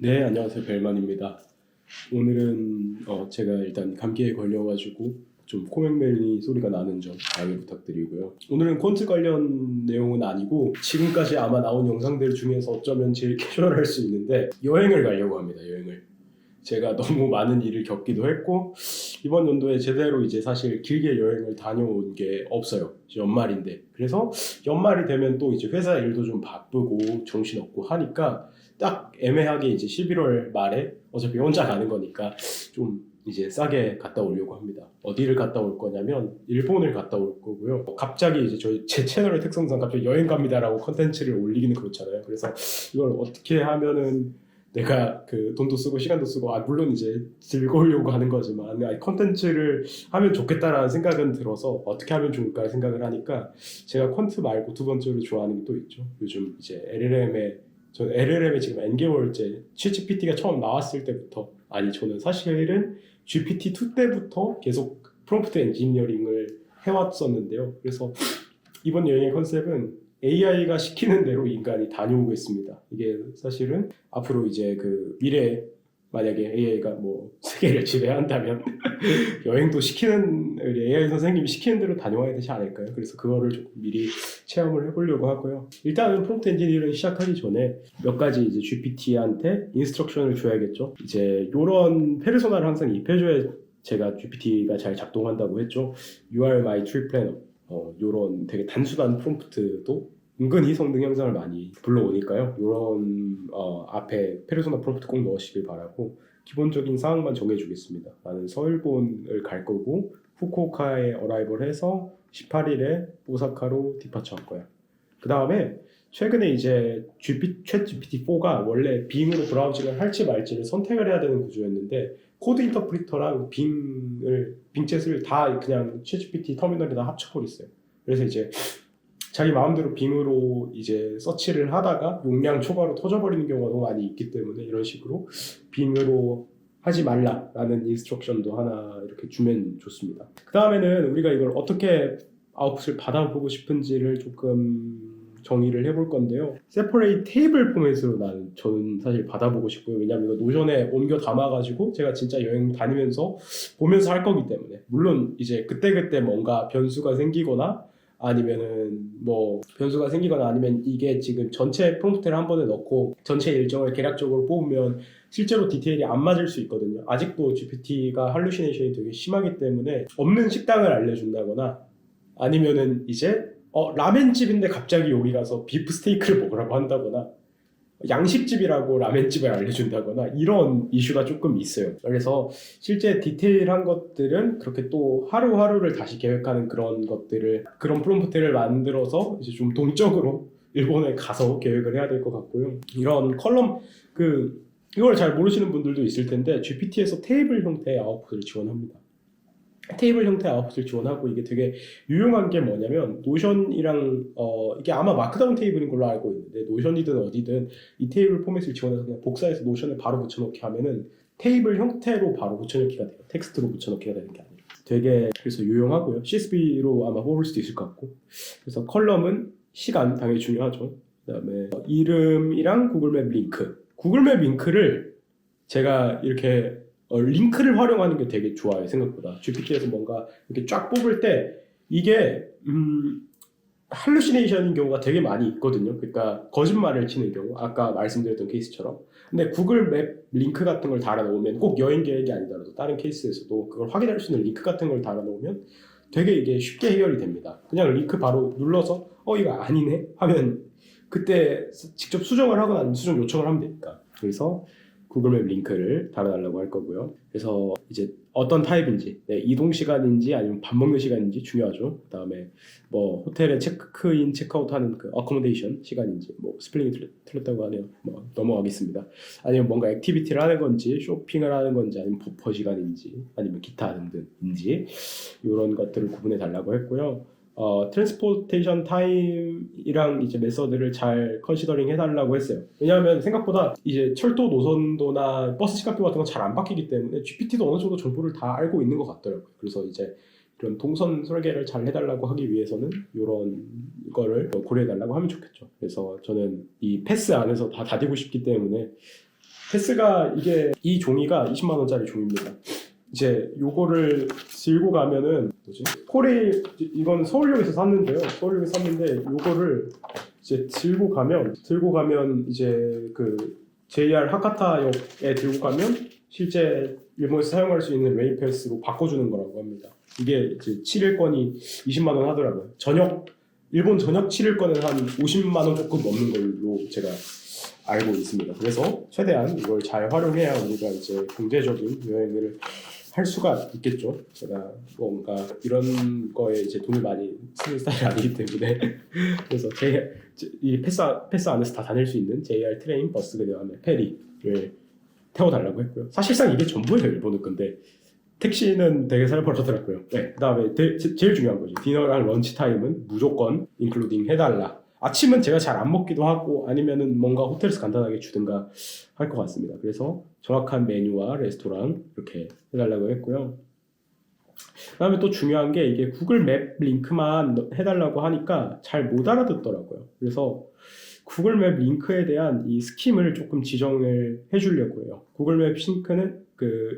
네, 안녕하세요. 벨만입니다. 오늘은 제가 일단 감기에 걸려가지고 좀 코맹맹이 소리가 나는 점 양해 부탁드리고요. 오늘은 콘트 관련 내용은 아니고 지금까지 아마 나온 영상들 중에서 어쩌면 제일 캐주얼할 수 있는데 여행을 가려고 합니다. 여행을. 제가 너무 많은 일을 겪기도 했고 이번 연도에 제대로 이제 사실 길게 여행을 다녀온 게 없어요. 연말인데. 그래서 연말이 되면 또 이제 회사 일도 좀 바쁘고 정신없고 하니까 딱 애매하게 이제 11월 말에 어차피 혼자 가는 거니까 좀 이제 싸게 갔다 오려고 합니다. 어디를 갔다 올 거냐면 일본을 갔다 올 거고요. 갑자기 이제 제 채널의 특성상 갑자기 여행 갑니다라고 컨텐츠를 올리기는 그렇잖아요. 그래서 이걸 어떻게 하면은 내가 그 돈도 쓰고 시간도 쓰고 물론 이제 즐거우려고 하는 거지만 컨텐츠를 하면 좋겠다라는 생각은 들어서 어떻게 하면 좋을까 생각을 하니까 제가 콘트 말고 두 번째로 좋아하는 게 또 있죠. 요즘 이제 저는 LLM에 지금 N개월째 ChatGPT가 처음 나왔을 때부터 저는 사실은 GPT-2 때부터 계속 프롬프트 엔지니어링을 해왔었는데요. 그래서 이번 여행의 컨셉은 AI가 시키는 대로 인간이 다녀오고 있습니다. 이게 사실은 앞으로 이제 그 미래에 만약에 AI가 뭐 세계를 지배한다면 여행도 우리 AI 선생님이 시키는 대로 다녀와야 되지 않을까요? 그래서 그거를 조금 미리 체험을 해보려고 하고요. 일단은 프롬프트 엔지니어링 시작하기 전에 몇 가지 이제 GPT한테 인스트럭션을 줘야겠죠. 이제 요런 페르소나를 항상 입혀줘야 제가 GPT가 잘 작동한다고 했죠. You are my trip planner. 요런 되게 단순한 프롬프트도 은근히 성능 향상을 많이 불러오니까요. 요런 앞에 페르소나 프롬프트 꼭 넣으시길 바라고 기본적인 사항만 정해주겠습니다. 나는 서울본을 갈 거고 후쿠오카에 어라이벌해서 18일에 오사카로 디파처 할 거야. 그 다음에 최근에 이제 챗 GPT-4가 원래 빙으로 브라우징을 할지 말지를 선택을 해야 되는 구조였는데 코드 인터프리터랑 빙챗을 다 그냥 챗GPT 터미널에다 합쳐버렸어요. 그래서 이제 자기 마음대로 빙으로 이제 서치를 하다가 용량 초과로 터져버리는 경우가 너무 많이 있기 때문에 이런 식으로 빙으로 하지 말라라는 인스트럭션도 하나 이렇게 주면 좋습니다. 그 다음에는 우리가 이걸 어떻게 아웃풋을 받아보고 싶은지를 조금 정의를 해볼 건데요. 세퍼레이트 테이블 포맷으로 저는 사실 받아보고 싶고요. 왜냐하면 이거 노션에 옮겨 담아가지고 제가 진짜 여행 다니면서 보면서 할 거기 때문에 물론 이제 그때그때 뭔가 변수가 생기거나 아니면 이게 지금 전체 프롬프트를 한 번에 넣고 전체 일정을 개략적으로 뽑으면 실제로 디테일이 안 맞을 수 있거든요. 아직도 GPT가 할루시네이션이 되게 심하기 때문에 없는 식당을 알려준다거나 아니면은 이제 라멘집인데 갑자기 여기 가서 비프 스테이크를 먹으라고 한다거나 양식집이라고 라멘집을 알려준다거나 이런 이슈가 조금 있어요. 그래서 실제 디테일한 것들은 그렇게 또 하루하루를 다시 계획하는 그런 프롬프트를 만들어서 이제 좀 동적으로 일본에 가서 계획을 해야 될 것 같고요. 이런 이걸 잘 모르시는 분들도 있을 텐데 GPT에서 테이블 형태의 아웃풋을 지원합니다. 테이블 형태의 아웃풋을 지원하고 이게 되게 유용한 게 뭐냐면 노션이랑 이게 아마 마크다운 테이블인 걸로 알고 있는데 노션이든 어디든 이 테이블 포맷을 지원해서 그냥 복사해서 노션에 바로 붙여넣기 하면은 테이블 형태로 바로 붙여넣기가 돼요. 텍스트로 붙여넣기가 되는 게 아니에요. 되게 그래서 유용하고요. CSV로 아마 뽑을 수도 있을 것 같고 그래서 컬럼은 시간 당연히 중요하죠. 그 다음에 이름이랑 구글맵 링크를 제가 이렇게 링크를 활용하는 게 되게 좋아요. 생각보다 GPT에서 뭔가 이렇게 쫙 뽑을 때 이게 할루시네이션인 경우가 되게 많이 있거든요. 그러니까 거짓말을 치는 경우 아까 말씀드렸던 케이스처럼 근데 구글 맵 링크 같은 걸 달아 놓으면 꼭 여행 계획이 아니더라도 다른 케이스에서도 그걸 확인할 수 있는 링크 같은 걸 달아 놓으면 되게 이게 쉽게 해결이 됩니다. 그냥 링크 바로 눌러서 이거 아니네 하면 그때 직접 수정을 하거나 아니면 수정 요청을 하면 되니까 그래서 구글맵 링크를 달아달라고 할 거고요. 그래서 이제 어떤 타입인지, 이동 시간인지 아니면 밥 먹는 시간인지 중요하죠. 그 다음에 뭐 호텔에 체크인, 체크아웃하는 그 어코모데이션 시간인지, 뭐 스펠링이 틀렸다고 하네요. 뭐 넘어가겠습니다. 아니면 뭔가 액티비티를 하는 건지, 쇼핑을 하는 건지, 아니면 버퍼 시간인지, 아니면 기타 등등인지 이런 것들을 구분해 달라고 했고요. 트랜스포테이션 타임이랑 이제 메서드를 잘 컨시더링 해달라고 했어요. 왜냐하면 생각보다 이제 철도 노선도나 버스 시간표 같은 건 잘 안 바뀌기 때문에 GPT도 어느 정도 정보를 다 알고 있는 것 같더라고요. 그래서 이제 이런 동선 설계를 잘 해달라고 하기 위해서는 이런 거를 고려해달라고 하면 좋겠죠. 그래서 저는 이 패스 안에서 다 다디고 싶기 때문에 패스가 이 종이가 20만 원짜리 종입니다. 이제 요거를 들고 가면은 이건 서울역에서 샀는데요. 서울역에서 샀는데 요거를 이제 들고 가면 이제 그 JR 하카타역에 들고 가면 실제 일본에서 사용할 수 있는 웨이 패스로 바꿔주는 거라고 합니다. 이게 이제 7일권이 20만 원 하더라고요. 일본 전역 7일권은 한 50만 원 조금 넘는 걸로 제가 알고 있습니다. 그래서 최대한 이걸 잘 활용해야 우리가 이제 경제적인 여행을 할 수가 있겠죠. 제가 뭔가 이런 거에 이제 돈을 많이 쓰는 스타일이 아니기 때문에 그래서 이 패스 안에서 다 다닐 수 있는 JR 트레인, 버스, 그다음에 페리를 태워달라고 했고요. 사실상 이게 전부예요, 일본은. 근데 택시는 되게 살벌하더라고요. 네, 그다음에 제일 중요한 거지. 디너랑 런치 타임은 무조건 인클루딩 해달라. 아침은 제가 잘 안 먹기도 하고 아니면은 뭔가 호텔에서 간단하게 주든가 할 것 같습니다. 그래서 정확한 메뉴와 레스토랑 이렇게 해달라고 했고요. 그다음에 또 중요한 게 이게 구글 맵 링크만 해달라고 하니까 잘 못 알아듣더라고요. 그래서 구글 맵 링크에 대한 이 스킴을 조금 지정을 해주려고 해요. 구글 맵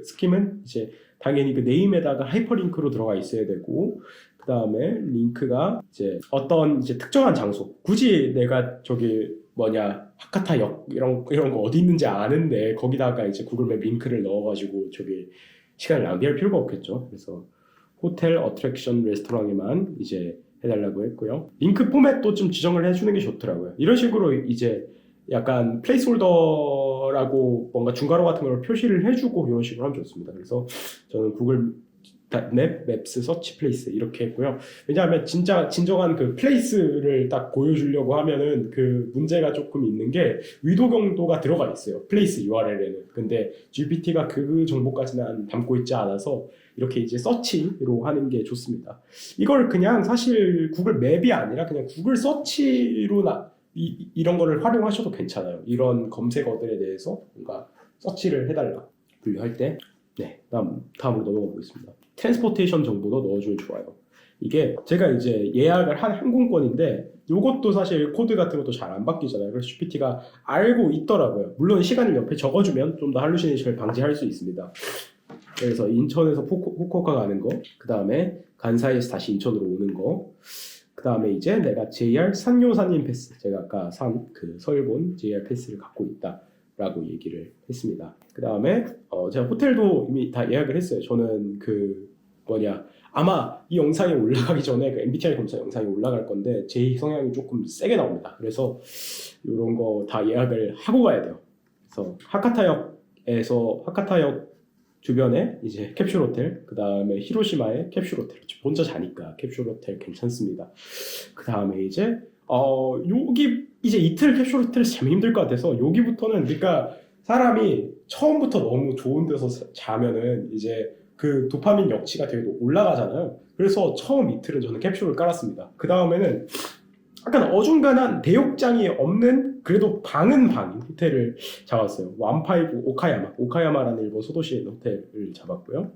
스킴은 이제 당연히 그 네임에다가 하이퍼링크로 들어가 있어야 되고, 그 다음에 링크가 이제 어떤 이제 특정한 장소, 굳이 내가 하카타역 이런 거 어디 있는지 아는데 거기다가 이제 구글 맵 링크를 넣어가지고 시간을 낭비할 필요가 없겠죠. 그래서 호텔, 어트랙션, 레스토랑에만 이제 해달라고 했고요. 링크 포맷도 좀 지정을 해주는 게 좋더라고요. 이런 식으로 이제 약간 플레이스홀더라고 뭔가 중괄호 같은 걸 표시를 해주고 이런 식으로 하면 좋습니다. 그래서 저는 구글 맵스 서치 플레이스 이렇게 했고요. 왜냐하면 진정한 그 플레이스를 딱 보여주려고 하면은 그 문제가 조금 있는 게 위도 경도가 들어가 있어요. 플레이스 URL에는. 근데 GPT가 그 정보까지는 담고 있지 않아서 이렇게 이제 서치로 하는 게 좋습니다. 이걸 그냥 사실 구글 맵이 아니라 그냥 구글 서치로 이런 거를 활용하셔도 괜찮아요. 이런 검색어들에 대해서 뭔가 서치를 해달라 분류할 때. 네, 다음으로 넘어가 보겠습니다. 트랜스포테이션 정보도 넣어주면 좋아요. 이게 제가 이제 예약을 한 항공권인데 이것도 사실 코드 같은 것도 잘 안 바뀌잖아요. 그래서 GPT가 알고 있더라고요. 물론 시간을 옆에 적어주면 좀 더 할루시네이션을 방지할 수 있습니다. 그래서 인천에서 후쿠오카 가는 거, 그 다음에 간사이에서 다시 인천으로 오는 거, 그 다음에 이제 내가 JR 산요산인 패스, 제가 아까 서울본 JR 패스를 갖고 있다라고 얘기를 했습니다. 그 다음에 제가 호텔도 이미 다 예약을 했어요. 저는 아마 이 영상이 올라가기 전에 그 MBTI 검사 영상이 올라갈 건데 제 성향이 조금 세게 나옵니다. 그래서 이런 거 다 예약을 하고 가야 돼요. 그래서 하카타역 주변에 이제 캡슐 호텔, 그 다음에 히로시마의 캡슐 호텔, 혼자 자니까 캡슐 호텔 괜찮습니다. 그 다음에 이제 여기 이제 이틀 캡슐 호텔에서 자면 힘들 것 같아서 여기부터는, 그러니까 사람이 처음부터 너무 좋은 데서 자면은 이제 그 도파민 역치가 되게 올라가잖아요. 그래서 처음 이틀은 저는 캡슐을 깔았습니다. 그 다음에는 약간 어중간한 대욕장이 없는, 그래도 방은 방인 호텔을 잡았어요. 완파이브 오카야마라는 일본 소도시에 있는 호텔을 잡았고요.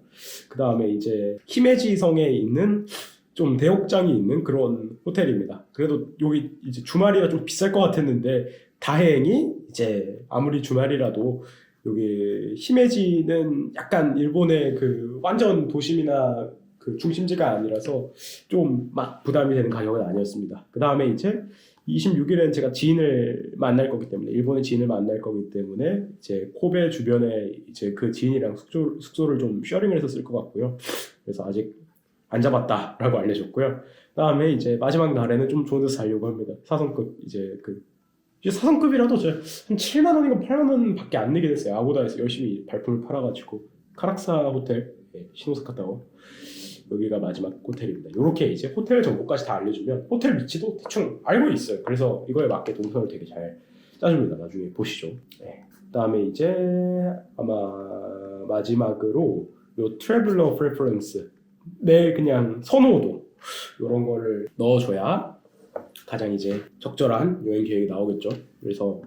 그 다음에 이제 히메지 성에 있는 좀 대욕장이 있는 그런 호텔입니다. 그래도 여기 이제 주말이라 좀 비쌀 것 같았는데 다행히 이제 아무리 주말이라도 여기 히메지는 약간 일본의 그 완전 도심이나 그 중심지가 아니라서 좀 막 부담이 되는 가격은 아니었습니다. 그 다음에 이제 26일엔 제가 지인을 만날 거기 때문에, 일본의 지인을 만날 거기 때문에 이제 코베 주변에 이제 그 지인이랑 숙소를 좀 쉐어링을 해서 쓸 것 같고요. 그래서 아직 안 잡았다라고 알려줬고요. 그 다음에 이제 마지막 날에는 좀 좋은 데서 자려고 합니다. 4성급 이제 4성급이라도 한 7만 원인가 8만 원밖에 안 내게 됐어요. 아고다에서 열심히 발품을 팔아가지고. 카락사 호텔, 시노사카 타워, 여기가 마지막 호텔입니다. 이렇게 이제 호텔 정보까지 다 알려주면 호텔 위치도 대충 알고 있어요. 그래서 이거에 맞게 동선을 되게 잘 짜줍니다. 나중에 보시죠. 네. 그다음에 이제 아마 마지막으로 요 트래블러 프레퍼런스, 내 그냥 선호도 이런 거를 넣어줘야 가장 이제 적절한 여행 계획이 나오겠죠. 그래서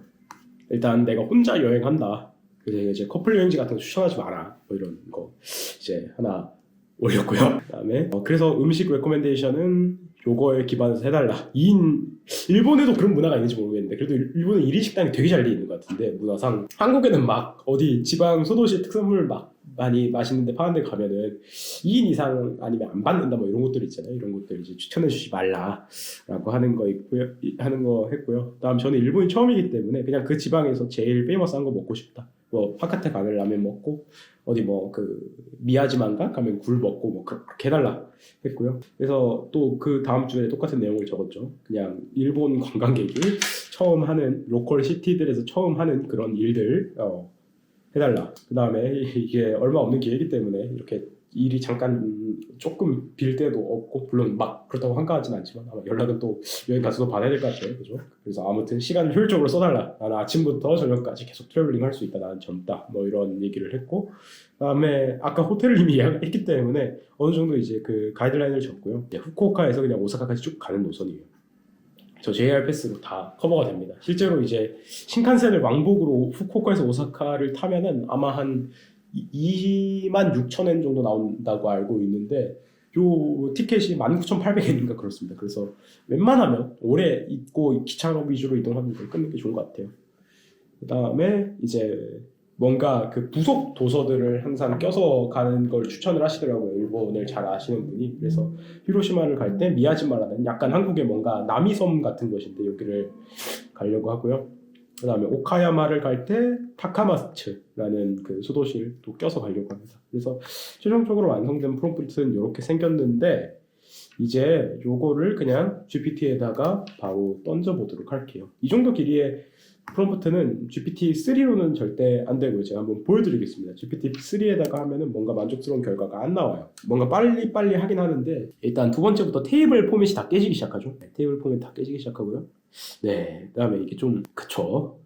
일단 내가 혼자 여행한다, 그래서 이제 커플 여행지 같은 거 추천하지 마라, 뭐 이런 거 이제 하나 올렸고요. 그다음에 그래서 음식 레코멘데이션은 요거에 기반해서 해달라. 2인 일본에도 그런 문화가 있는지 모르겠는데 그래도 일본은 1인 식당이 되게 잘 돼 있는 것 같은데 문화상 한국에는 막 어디 지방 소도시 특산물 막 많이 맛있는데 파는 데 가면은 2인 이상 아니면 안 받는다 뭐 이런 것들 있잖아요. 이런 것들 이제 추천해 주지 말라라고 하는 거 있고요. 하는 거 했고요. 그다음 저는 일본이 처음이기 때문에 그냥 그 지방에서 제일 페이머스한 거 먹고 싶다. 뭐 파카테 가면 라면 먹고 어디 뭐 그 미야지만가 가면 굴 먹고 뭐 그렇게 해달라 했고요. 그래서 또 그 다음 주에 똑같은 내용을 적었죠. 그냥 일본 관광객이 처음 하는 로컬 시티들에서 처음 하는 그런 일들 해달라. 그 다음에 이게 얼마 없는 기회이기 때문에 이렇게 일이 잠깐 조금 빌 때도 없고 물론 막 그렇다고 한가하진 않지만 아마 연락은 또 여행 가서도 받아야 될 것 같아요. 그죠? 그래서 아무튼 시간을 효율적으로 써달라. 나는 아침부터 저녁까지 계속 트래블링 할 수 있다. 나는 젊다. 뭐 이런 얘기를 했고 그다음에 아까 호텔을 이미 예약했기 때문에 어느 정도 이제 그 가이드라인을 줬고요. 후쿠오카에서 그냥 오사카까지 쭉 가는 노선이에요. 저 JR 패스로 다 커버가 됩니다. 실제로 이제 신칸센을 왕복으로 후쿠오카에서 오사카를 타면은 아마 한 26,000엔 정도 나온다고 알고 있는데 요 티켓이 19,800엔인가 그렇습니다. 그래서 웬만하면 오래 있고 기차로 위주로 이동하면 끊는 게 좋은 것 같아요. 그 다음에 이제 뭔가 그 부속 도서들을 항상 껴서 가는 걸 추천을 하시더라고요. 일본을 잘 아시는 분이. 그래서 히로시마를 갈 때 미야지마라는 약간 한국의 뭔가 남이섬 같은 곳인데 여기를 가려고 하고요. 그 다음에 오카야마를 갈 때 타카마츠라는 그 수도시를 또 껴서 가려고 합니다. 그래서 최종적으로 완성된 프롬프트는 이렇게 생겼는데 이제 요거를 그냥 GPT에다가 바로 던져보도록 할게요. 이 정도 길이의 프롬프트는 GPT-3로는 절대 안 되고요. 제가 한번 보여드리겠습니다. GPT-3에다가 하면은 뭔가 만족스러운 결과가 안 나와요. 뭔가 빨리 하긴 하는데 일단 두 번째부터 테이블 포맷이 다 깨지기 시작하죠. 네, 테이블 포맷 다 깨지기 시작하고요. 네, 그 다음에 이게 좀 그쵸?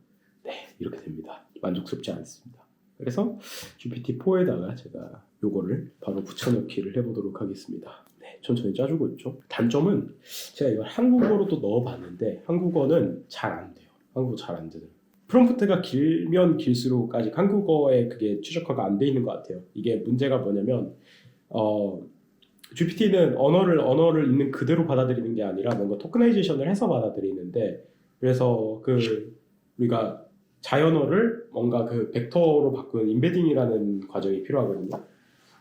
네, 이렇게 됩니다. 만족스럽지 않습니다. 그래서 GPT-4에다가 제가 요거를 바로 붙여넣기를 해보도록 하겠습니다. 네, 천천히 짜주고 있죠. 단점은 제가 이걸 한국어로도 넣어봤는데 한국어는 잘 안 돼요. 한국어 잘 안 되더라고요. 프롬프트가 길면 길수록 아직 한국어에 그게 최적화가 안 돼 있는 것 같아요. 이게 문제가 뭐냐면 GPT는 언어를 있는 그대로 받아들이는 게 아니라 뭔가 토크나이제이션을 해서 받아들이는데 그래서 그 우리가 자연어를 뭔가 그 벡터로 바꾸는 임베딩이라는 과정이 필요하거든요.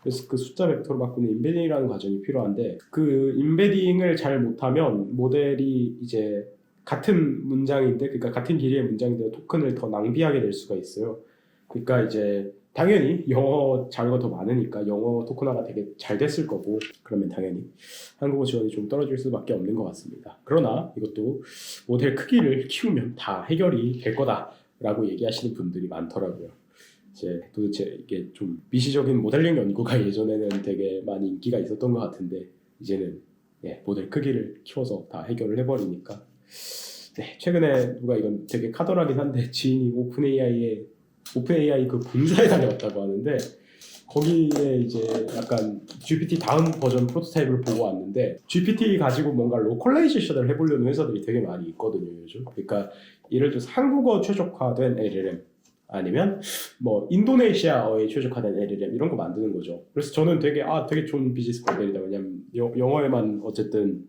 그래서 그 숫자 벡터로 바꾸는 임베딩이라는 과정이 필요한데 그 임베딩을 잘 못하면 모델이 이제 같은 문장인데 그러니까 같은 길이의 문장인데 토큰을 더 낭비하게 될 수가 있어요. 그러니까 이제 당연히 영어 자료가 더 많으니까 영어 토큰화가 되게 잘 됐을 거고 그러면 당연히 한국어 지원이 좀 떨어질 수밖에 없는 것 같습니다. 그러나 이것도 모델 크기를 키우면 다 해결이 될 거다라고 얘기하시는 분들이 많더라고요. 이제 도대체 이게 좀 미시적인 모델링 연구가 예전에는 되게 많이 인기가 있었던 것 같은데 이제는 모델 크기를 키워서 다 해결을 해버리니까 네, 최근에 누가 이건 되게 카더라긴 한데 지인이 오픈AI 그 본사에 다녀왔다고 하는데 거기에 이제 약간 GPT 다음 버전 프로토타입을 보고 왔는데 GPT 가지고 뭔가 로컬라이제이션을 해보려는 회사들이 되게 많이 있거든요 요즘. 그러니까 예를 들어서 한국어 최적화된 LLM 아니면 뭐 인도네시아어에 최적화된 LLM 이런 거 만드는 거죠. 그래서 저는 되게 좋은 비즈니스 모델이다. 왜냐면 영어에만 어쨌든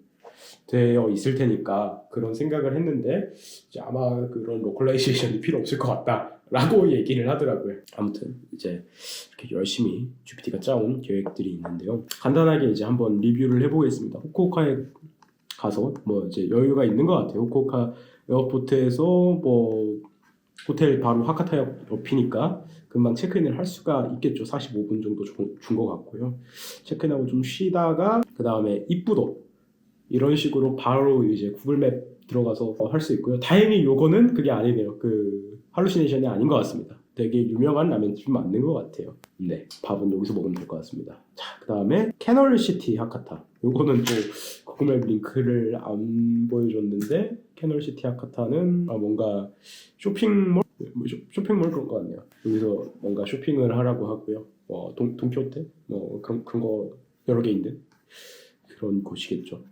되어 있을 테니까 그런 생각을 했는데 이제 아마 그런 로컬라이제이션이 필요 없을 것 같다라고 얘기를 하더라고요. 아무튼 이제 이렇게 열심히 GPT가 짜온 계획들이 있는데요. 간단하게 이제 한번 리뷰를 해보겠습니다. 후쿠오카에 가서 뭐 이제 여유가 있는 것 같아요. 후쿠오카 에어포트에서 뭐 호텔 바로 하카타 옆이니까 금방 체크인을 할 수가 있겠죠. 45분 정도 준 것 같고요. 체크인하고 좀 쉬다가 그 다음에 입부도 이런 식으로 바로 이제 구글맵 들어가서 할 수 있고요. 다행히 요거는 그게 아니네요. 그 할루시네이션이 아닌 것 같습니다. 되게 유명한 라면집 맞는 것 같아요. 네, 밥은 여기서 먹으면 될 것 같습니다. 자, 그 다음에 캐널시티 하카타. 요거는 또 구글맵 링크를 안 보여줬는데 캐널시티 하카타는 뭔가 쇼핑몰 그런 거 같네요. 여기서 뭔가 쇼핑을 하라고 하고요. 동키호테 그런 거 여러 개 있는 그런 곳이겠죠.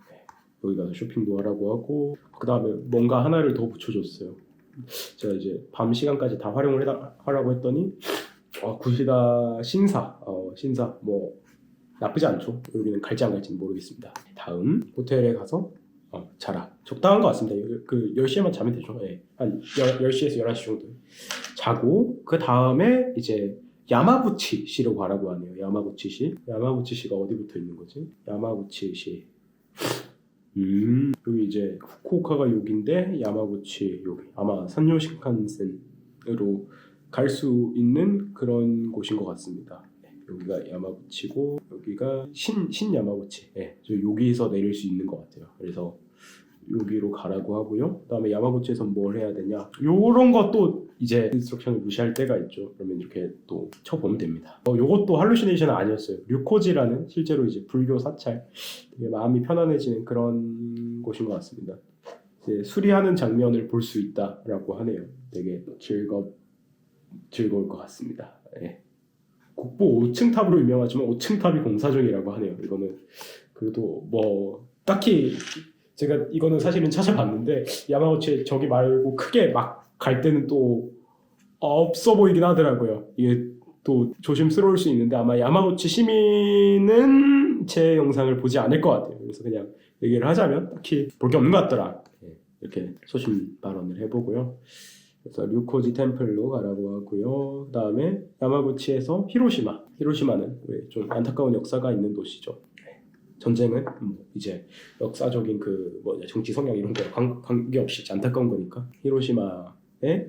여기 가서 쇼핑도 하라고 하고 그 다음에 뭔가 하나를 더 붙여줬어요. 제가 이제 밤 시간까지 다 활용을 하라고 했더니 굿이다 신사 뭐 나쁘지 않죠. 여기는 갈지 안 갈지는 모르겠습니다. 다음 호텔에 가서 자라. 적당한 것 같습니다. 그 10시에만 자면 되죠. 예. 한 10시에서 11시 정도 자고 그 다음에 이제 야마구치시로 가라고 하네요. 야마구치시가 어디 붙어 있는 거지? 야마구치시. 여기 이제 후쿠오카가 여기인데 야마구치 여기 아마 산요 신칸센으로 갈 수 있는 그런 곳인 것 같습니다. 여기가 야마구치고 여기가 신 야마구치. 네, 저 여기서 내릴 수 있는 것 같아요. 그래서 여기로 가라고 하고요. 그다음에 야마구치에서 뭘 해야 되냐? 요런 것도 이제 인스트럭션을 무시할 때가 있죠. 그러면 이렇게 또 쳐보면 됩니다. 요것도 할루시네이션은 아니었어요. 류코지라는 실제로 이제 불교 사찰, 되게 마음이 편안해지는 그런 곳인 것 같습니다. 이제 수리하는 장면을 볼 수 있다라고 하네요. 되게 즐거울 것 같습니다. 예. 국보 5층 탑으로 유명하지만 5층 탑이 공사 중이라고 하네요. 이거는 그래도 뭐 딱히 제가 이거는 사실은 찾아봤는데 야마구치 저기 말고 크게 막 갈 때는 또 없어 보이긴 하더라고요. 이게 또 조심스러울 수 있는데 아마 야마구치 시민은 제 영상을 보지 않을 것 같아요. 그래서 그냥 얘기를 하자면 딱히 볼 게 없는 것 같더라. 이렇게 소신 발언을 해보고요. 그래서 류코지 템플로 가라고 하고요. 그 다음에 야마구치에서 히로시마는 왜 좀 안타까운 역사가 있는 도시죠. 전쟁은 이제 역사적인 그 정치 성향 이런 거 관계없이 안타까운 거니까 히로시마에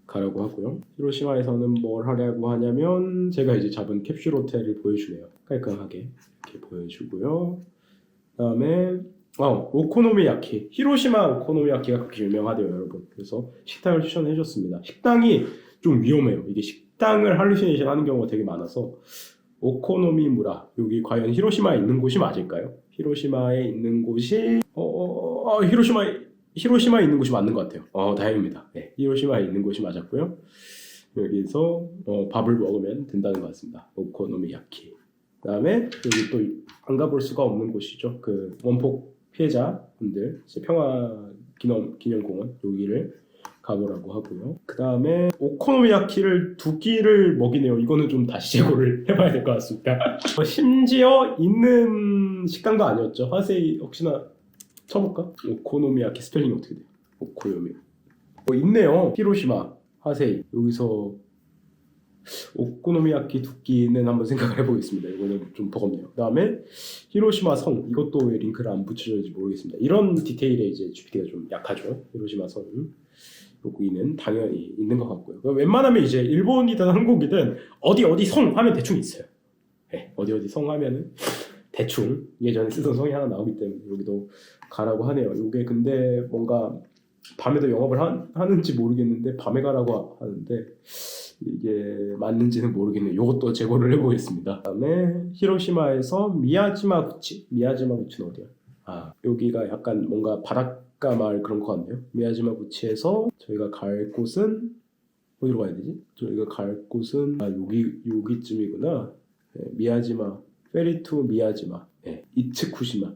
가라고 하고요. 히로시마에서는 뭘 하려고 하냐면 제가 이제 잡은 캡슐 호텔을 보여주네요. 깔끔하게 이렇게 보여주고요. 그다음에 오코노미야키. 히로시마 오코노미야키가 그렇게 유명하대요, 여러분. 그래서 식당을 추천해 줬습니다. 식당이 좀 위험해요. 이게 식당을 할루시네이션 하는 경우가 되게 많아서 오코노미무라. 여기 과연 히로시마에 있는 곳이 맞을까요? 히로시마에 있는 곳이 히로시마에 있는 곳이 맞는 것 같아요. 다행입니다. 네, 히로시마에 있는 곳이 맞았고요. 여기서 밥을 먹으면 된다는 것 같습니다. 오코노미야키. 그다음에 여기 또 안 가볼 수가 없는 곳이죠. 그 원폭 피해자분들 평화 기념공원 여기를 가보라고 하고요. 그 다음에 오코노미야키를 2끼를 먹이네요. 이거는 좀 다시 재고를 해봐야 될 것 같습니다. 심지어 있는 식당도 아니었죠. 하세이 혹시나 쳐볼까? 오코노미야키 스펠링이 어떻게 돼요? 오코요미 있네요. 히로시마 하세이. 여기서 오코노미야키 2끼는 한번 생각을 해보겠습니다. 이거는 좀 버겁네요. 그 다음에 히로시마 성. 이것도 왜 링크를 안 붙여졌는지 모르겠습니다. 이런 디테일에 이제 GPT가 좀 약하죠. 히로시마 성. 여기는 당연히 있는 것 같고요. 웬만하면 이제 일본이든 한국이든 어디 성 하면 대충 있어요. 네, 어디 성 하면은 대충 예전에 쓰던 성이 하나 나오기 때문에 여기도 가라고 하네요. 이게 근데 뭔가 밤에도 영업을 하는지 모르겠는데 밤에 가라고 하는데 이게 맞는지는 모르겠네요. 이것도 재고를 해보겠습니다. 그다음에 히로시마에서 미야지마구치는 어디야? 여기가 약간 뭔가 바닷가 마을 그런 것 같네요. 미야지마구치에서 저희가 갈 곳은 어디로 가야 되지? 저희가 갈 곳은 여기쯤이구나. 네, 미야지마 페리 투 미야지마. 네, 이츠쿠시마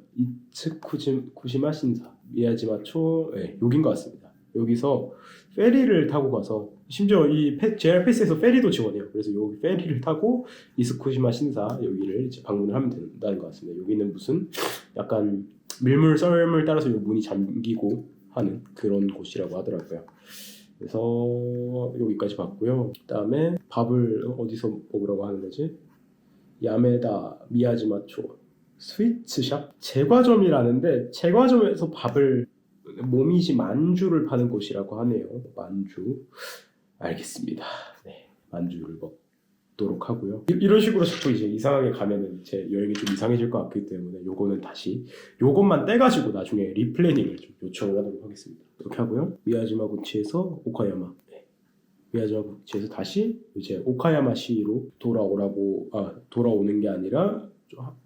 신사 미야지마초. 네, 여긴 것 같습니다. 여기서 페리를 타고 가서 심지어 이 JR 패스에서 페리도 지원해요. 그래서 여기 페리를 타고 이츠쿠시마 신사 여기를 이제 방문을 하면 된다는 것 같습니다. 여기는 무슨 약간 밀물 썰물 따라서 이 문이 잠기고 하는 그런 곳이라고 하더라고요. 그래서 여기까지 봤고요. 그다음에 밥을 어디서 먹으라고 하는 거지? 야메다 미야지마초 스위트샵 제과점이라는데 제과점에서 밥을 모미지 만주를 파는 곳이라고 하네요. 만주. 알겠습니다. 네, 만주를 먹도록 하고요. 이런 식으로 자꾸 이제 이상하게 가면은 제 여행이 좀 이상해질 것 같기 때문에 요거는 다시 요것만 떼가지고 나중에 리플래닝을 좀 요청을 하도록 하겠습니다. 이렇게 하고요. 미야지마구치에서 오카야마. 네. 미야지마구치에서 다시 이제 오카야마시로 돌아오는 게 아니라 한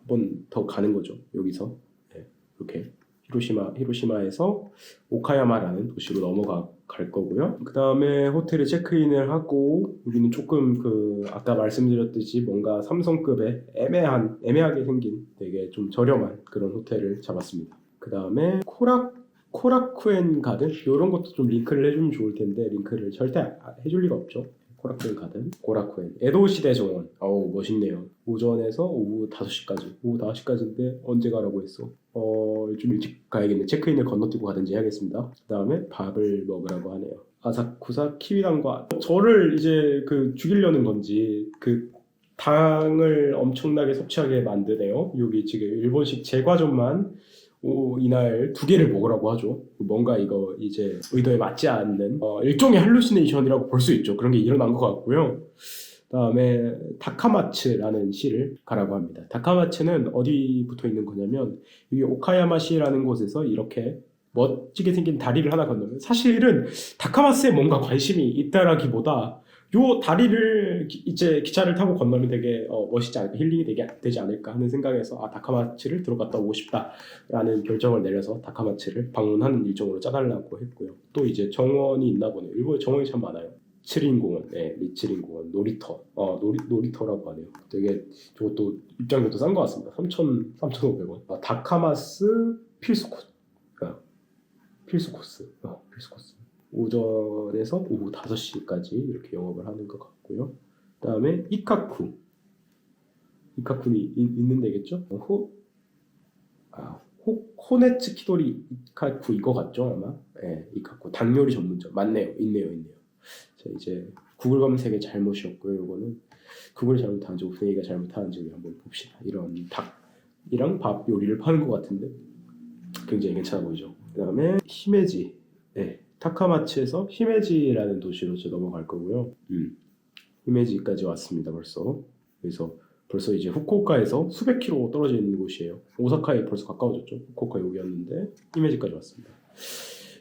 번 더 가는 거죠. 여기서 네, 이렇게 히로시마에서 오카야마라는 도시로 넘어갈 거고요. 그 다음에 호텔에 체크인을 하고 여기는 조금 아까 말씀드렸듯이 뭔가 삼성급의 애매하게 생긴 되게 좀 저렴한 그런 호텔을 잡았습니다. 그 다음에 코라쿠엔 가든 이런 것도 좀 링크를 해주면 좋을 텐데 링크를 절대 해줄 리가 없죠. 코라쿠엔 가든, 고라쿠엔, 에도 시대 정원. 어우 멋있네요. 오전에서 오후 5시까지. 오후 5시까지인데 언제 가라고 했어? 좀 일찍 가야겠네. 체크인을 건너뛰고 가든지 해야겠습니다. 그 다음에 밥을 먹으라고 하네요. 아사쿠사 키위당과 저를 이제 그 죽이려는 건지 그 당을 엄청나게 섭취하게 만드네요. 여기 지금 일본식 제과점만 이날 2개를 먹으라고 하죠. 뭔가 이거 이제 의도에 맞지 않는 일종의 할루시네이션이라고 볼 수 있죠. 그런 게 일어난 것 같고요. 그다음에 다카마츠라는 시를 가라고 합니다. 다카마츠는 어디 붙어 있는 거냐면 여기 오카야마시라는 곳에서 이렇게 멋지게 생긴 다리를 하나 건너면 사실은 다카마츠에 뭔가 관심이 있다라기보다 요 다리를 이제 기차를 타고 건너면 되게 멋있지 않을까, 힐링이 되지 않을까 하는 생각에서 다카마츠를 들어갔다 오고 싶다라는 결정을 내려서 다카마츠를 방문하는 일정으로 짜달라고 했고요. 또 이제 정원이 있나 보네요. 일본에 정원이 참 많아요. 리츠린공원, 네, 리츠린공원, 놀이터, 놀이터라고 하네요. 되게 저것도 입장료도 싼 것 같습니다. 3,500원. 다카마스 필수 코스, 필수 코스. 오전에서 오후 5시까지 이렇게 영업을 하는 것 같고요. 그 다음에 이카쿠. 이카쿠니 있는 데겠죠? 호네츠키도리 이카쿠 이거 같죠 아마? 네, 이카쿠 닭요리 전문점 맞네요. 있네요. 자, 이제 구글 검색의 잘못이었고요. 이거는 구글이 잘못한지 오픈AI가 잘못한지 한번 봅시다. 이런 닭이랑 밥 요리를 파는 것 같은데 굉장히 괜찮아 보이죠. 그 다음에 히메지. 네. 타카마츠에서 히메지라는 도시로 넘어갈 거고요. 히메지까지 왔습니다. 그래서 벌써 이제 후쿠오카에서 수백 킬로 떨어져 있는 곳이에요. 오사카에 벌써 가까워졌죠. 후쿠오카 여기였는데 히메지까지 왔습니다.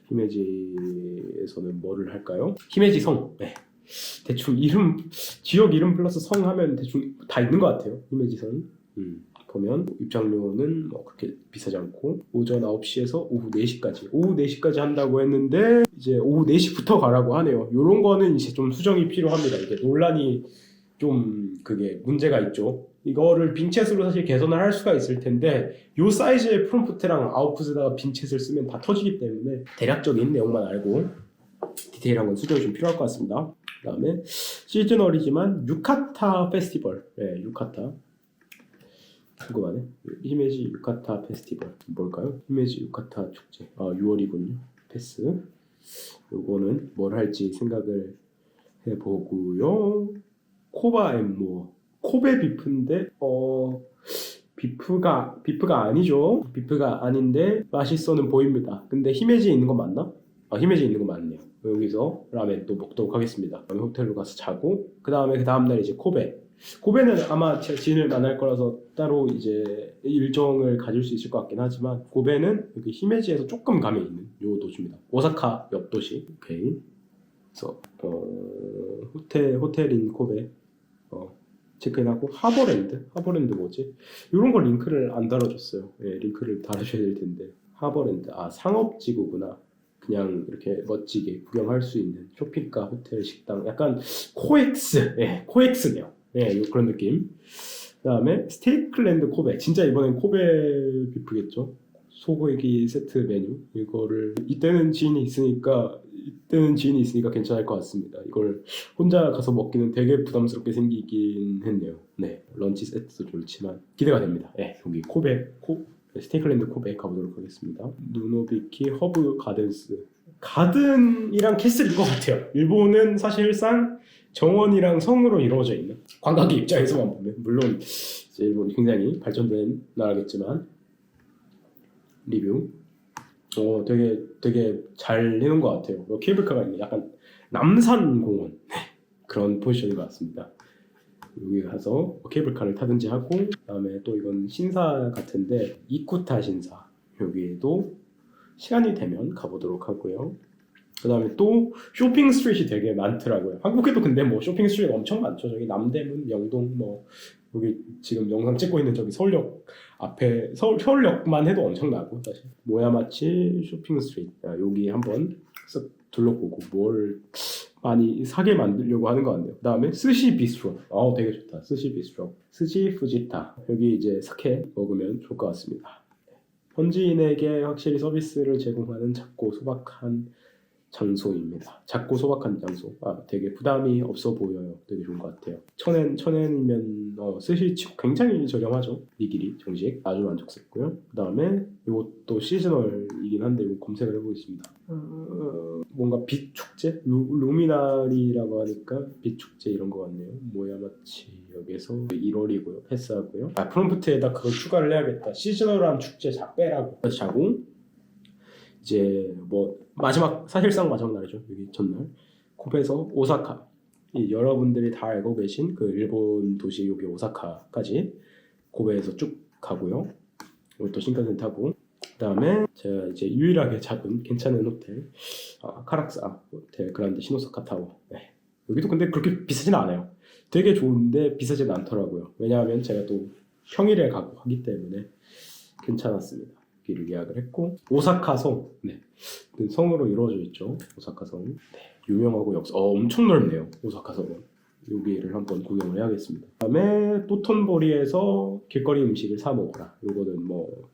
히메지에서는 뭐를 할까요? 히메지 성. 네. 대충 지역 이름 플러스 성 하면 대충 다 있는 것 같아요. 히메지 성. 보면 입장료는 뭐 그렇게 비싸지 않고 오전 9시에서 오후 4시까지 한다고 했는데 이제 오후 4시부터 가라고 하네요. 요런 거는 이제 좀 수정이 필요합니다. 이게 논란이 좀 그게 문제가 있죠. 이거를 빈챗으로 사실 개선을 할 수가 있을 텐데 요 사이즈의 프롬프트랑 아웃풋에다가 빈챗을 쓰면 다 터지기 때문에 대략적인 내용만 알고 디테일한 건 수정이 좀 필요할 것 같습니다. 그 다음에 시즈널이지만 유카타 페스티벌. 네, 유카타 궁금하네. 히메지 유카타 페스티벌 뭘까요? 히메지 유카타 축제. 6월이군요. 패스. 요거는 뭘 할지 생각을 해보고요. 코바 앤모어. 코베 비프인데 비프가 아니죠. 비프가 아닌데 맛있어는 보입니다. 근데 히메지에 있는 거 맞나? 히메지에 있는 거 맞네요. 여기서 라멘 또 먹도록 하겠습니다. 호텔로 가서 자고 그 다음날 이제 코베는 아마 제가 지인을 만날 거라서 따로 이제 일정을 가질 수 있을 것 같긴 하지만 고베는 여기 히메지에서 조금 감에 있는 요 도시입니다. 오사카 옆 도시. 오케이. 그래서 호텔인 코베 체크인하고 하버랜드 뭐지? 이런 거 링크를 안 달아줬어요. 네, 링크를 달아줘야 될 텐데 하버랜드 상업지구구나. 그냥 이렇게 멋지게 구경할 수 있는 쇼핑가 호텔 식당 약간 코엑스네요. 네, 그런 느낌. 그 다음에 스테이크랜드 코베. 진짜 이번엔 코베 비프겠죠. 소고기 세트 메뉴. 이거를 이때는 지인이 있으니까 괜찮을 것 같습니다. 이걸 혼자 가서 먹기는 되게 부담스럽게 생기긴 했네요. 네, 런치 세트도 좋지만 기대가 됩니다. 네, 여기 스테이크랜드 코베 가보도록 하겠습니다. 누노비키 허브 가든이랑 캐슬인 것 같아요. 일본은 사실상 정원이랑 성으로 이루어져 있는 관광객 입장에서만 보면 물론 이제 일본이 굉장히 발전된 나라겠지만 리뷰 되게 잘 해놓은 것 같아요. 케이블카가 있는 약간 남산공원 그런 포지션인 것 같습니다. 여기 가서 케이블카를 타든지 하고 그다음에 또 이건 신사 같은데 이쿠타 신사 여기에도 시간이 되면 가보도록 하고요. 그 다음에 또 쇼핑 스트리트이 되게 많더라고요. 한국에도 근데 뭐 쇼핑 스트리트가 엄청 많죠. 저기 남대문, 명동 뭐 여기 지금 영상 찍고 있는 저기 서울역 앞에 서울역만 해도 엄청나고 사실 모야마치 쇼핑 스트리트 여기 한번 쓱 둘러보고 뭘 많이 사게 만들려고 하는 것 같네요. 그 다음에 스시 비스트로 되게 좋다. 스시 비스트로 스시 후지타 여기 이제 사케 먹으면 좋을 것 같습니다. 현지인에게 확실히 서비스를 제공하는 작고 소박한 장소입니다. 작고 소박한 장소. 되게 부담이 없어 보여요. 되게 좋은 것 같아요. 1,000엔이면 스시치고 굉장히 저렴하죠. 니기리 정식 아주 만족스럽고요. 그 다음에 이것도 시즈널이긴 한데 이거 검색을 해보겠습니다. 뭔가 빛 축제? 루미나리라고 하니까 빛 축제 이런 것 같네요. 모야마치 역에서 1월이고요. 패스하고요. 프롬프트에다 그걸 추가를 해야겠다. 시즈널한 축제 빼라고. 자고 이제 뭐 사실상 마지막 날이죠. 여기 전날 코베에서 오사카, 여러분들이 다 알고 계신 그 일본 도시 여기 오사카까지 고베에서 쭉 가고요. 여기 또 신칸센 타고 그다음에 제가 이제 유일하게 잡은 괜찮은 호텔 카락스 호텔 그란데 시노사카 타워. 네. 여기도 근데 그렇게 비싸진 않아요. 되게 좋은데 비싸진 않더라고요. 왜냐하면 제가 또 평일에 가고 하기 때문에 괜찮았습니다. 여기를 예약을 했고 오사카성, 네, 그 성으로 이루어져 있죠. 오사카성, 네, 유명하고 역사 엄청 넓네요. 오사카성은 여기를 한번 구경을 해야겠습니다. 그다음에 도톤보리에서 길거리 음식을 사 먹어라. 이거는 뭐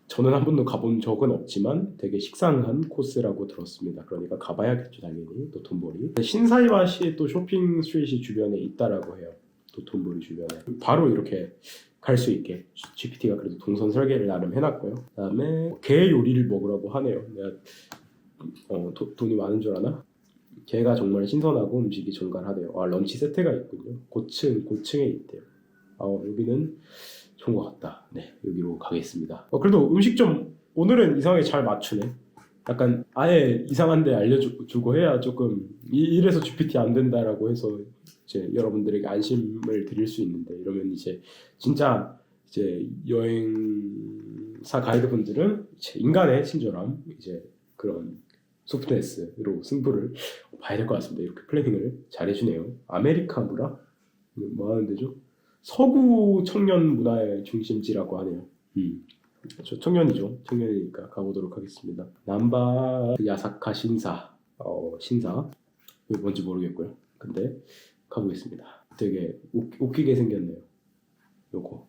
저는 한 번도 가본 적은 없지만 되게 식상한 코스라고 들었습니다. 그러니까 가봐야겠죠, 당연히. 도톤보리. 신사이바시 또 쇼핑 스트리트 주변에 있다라고 해요. 도톤보리 주변에 바로 이렇게 갈 수 있게 GPT가 그래도 동선 설계를 나름 해놨고요. 그다음에 게 요리를 먹으라고 하네요. 내가 돈이 많은 줄 아나? 게가 정말 신선하고 음식이 정갈하대요. 런치 세트가 있군요. 고층에 있대요. 여기는 좋은 것 같다. 네, 여기로 가겠습니다. 그래도 음식 좀 오늘은 이상하게 잘 맞추네. 약간 아예 이상한데 알려주고 해야 조금 이래서 GPT 안 된다라고 해서 이제 여러분들에게 안심을 드릴 수 있는데, 이러면 이제 진짜 이제 여행사 가이드분들은 이제 인간의 친절함, 이제 그런 소프트네스로 승부를 봐야 될 것 같습니다. 이렇게 플래닝을 잘 해주네요. 아메리카무라? 뭐 하는 데죠? 서구 청년 문화의 중심지라고 하네요. 저 청년이니까 가보도록 하겠습니다. 남바 야사카 신사, 신사 뭔지 모르겠고요. 근데 가보겠습니다. 되게 웃기게 생겼네요. 요거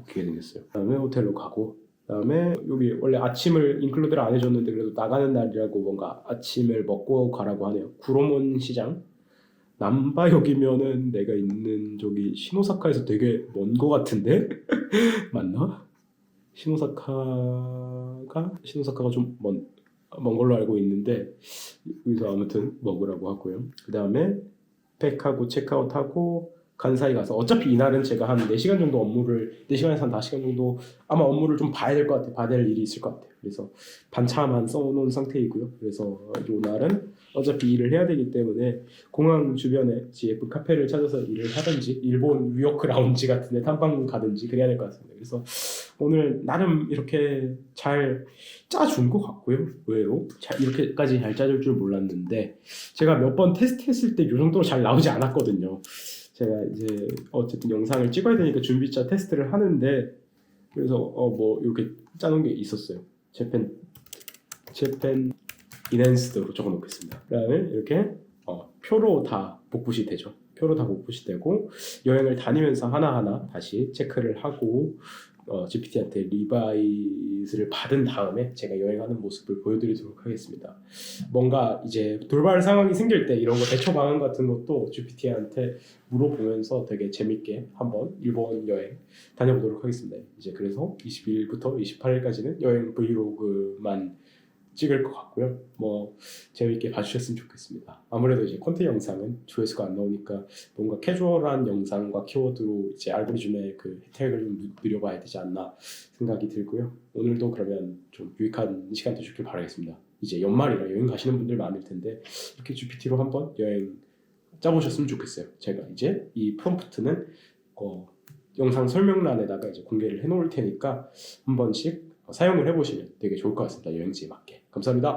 웃기게 생겼어요. 그다음에 호텔로 가고, 그다음에 여기 원래 아침을 인클루드를 안 해줬는데 그래도 나가는 날이라고 뭔가 아침을 먹고 가라고 하네요. 구로몬 시장. 남바역이면은 내가 있는 저기 시노사카에서 되게 먼 거 같은데 맞나? 시노사카가 좀 먼 걸로 알고 있는데 여기서 아무튼 먹으라고 하고요. 그 다음에 팩하고 체크아웃하고 간사이 가서, 어차피 이날은 제가 한 4시간 정도 4시간에서 한 5시간 정도 아마 업무를 좀 봐야 될 것 같아요. 봐야 될 일이 있을 것 같아요. 그래서 반차만 써놓은 상태이고요. 그래서 이날은 어차피 일을 해야 되기 때문에 공항 주변에 GF 카페를 찾아서 일을 하든지 일본 위워크 라운지 같은 데 탐방 가든지 그래야 될 것 같습니다. 그래서 오늘 나름 이렇게 잘 짜준 것 같고요. 의외로 이렇게까지 잘 짜줄 줄 몰랐는데 제가 몇 번 테스트했을 때 이 정도로 잘 나오지 않았거든요. 제가 이제 어쨌든 영상을 찍어야 되니까 준비차 테스트를 하는데, 그래서 뭐 이렇게 짜놓은 게 있었어요. 재팬 인핸스드로 적어놓겠습니다. 그다음에 이렇게 표로 다 복붙이 되죠. 표로 다 복붙이 되고 여행을 다니면서 하나하나 다시 체크를 하고 GPT한테 리바이스를 받은 다음에 제가 여행하는 모습을 보여드리도록 하겠습니다. 뭔가 이제 돌발 상황이 생길 때 이런 거 대처 방안 같은 것도 GPT한테 물어보면서 되게 재밌게 한번 일본 여행 다녀보도록 하겠습니다. 이제 그래서 22일부터 28일까지는 여행 브이로그만 찍을 것 같고요. 뭐 재밌게 봐주셨으면 좋겠습니다. 아무래도 이제 콘텐츠 영상은 조회수가 안 나오니까 뭔가 캐주얼한 영상과 키워드로 이제 알고리즘의 그 혜택을 좀 누려봐야 되지 않나 생각이 들고요. 오늘도 그러면 좀 유익한 시간 되셨길 바라겠습니다. 이제 연말이라 여행 가시는 분들 많을 텐데 이렇게 GPT로 한번 여행 짜보셨으면 좋겠어요. 제가 이제 이 프롬프트는 영상 설명란에다가 이제 공개를 해놓을 테니까 한 번씩 사용을 해보시면 되게 좋을 것 같습니다. 여행지에 맞게. 감사합니다.